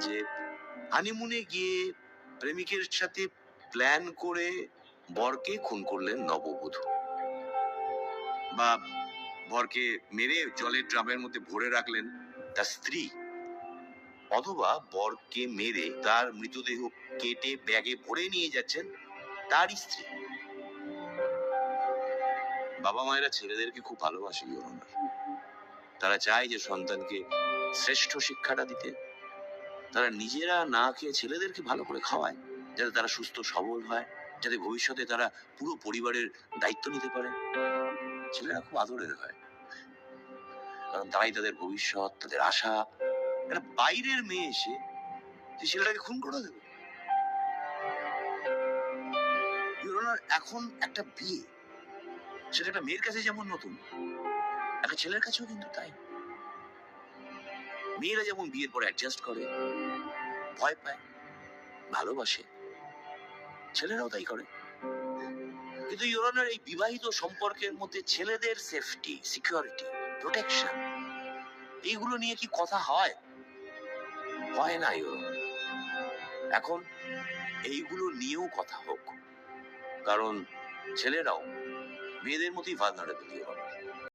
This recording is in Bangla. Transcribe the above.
যে হানিমুনে গিয়ে প্রেমিকের সাথে প্ল্যান করে বরকে খুন করলেন নববধূ, বা বরকে মেরে জলের ড্রামের মধ্যে ভরে রাখলেন তার স্ত্রী, অথবা বরকে মেরে তার মৃতদেহ কেটে ব্যাগে ভরে নিয়ে যাচ্ছেন তার স্ত্রী। বাবা মায়েরা ছেলেদেরকে খুব ভালোবাসে, তারা চায় যে সন্তানকে শ্রেষ্ঠ শিক্ষাটা দিতে। তারা নিজেরা না খেয়ে ছেলেদেরকে ভালো করে খাওয়ায়, যাতে তারা সুস্থ সবল হয়, যাতে ভবিষ্যতে তারা পুরো পরিবারের দায়িত্ব নিতে পারে। ছেলেরা খুব আদরের হয়, কারণ তারাই তাদের ভবিষ্যৎ, তাদের আশা। একটা বাইরের মেয়ে এসে ছেলেটাকে খুন করে দেবে। এখন একটা বিয়ে, সেটা একটা মেয়ের কাছে যেমন নতুন, একটা ছেলের কাছেও কিন্তু তাই। মেয়েরা যেমন বিয়ের পর অ্যাডজাস্ট করে, ভয় পায়, ভালোবাসে, ছেলেরাও তাই করে। কিন্তু ইউরোনার এই বিবাহিত সম্পর্কের মধ্যে ছেলেদের সেফটি, সিকিউরিটি, প্রোটেকশন, এইগুলো নিয়ে কি কথা হয়? হয় না ইউরোনার। এখন এইগুলো নিয়েও কথা হোক, কারণ ছেলেরাও মেয়েদের মতোই ভালনারেবল।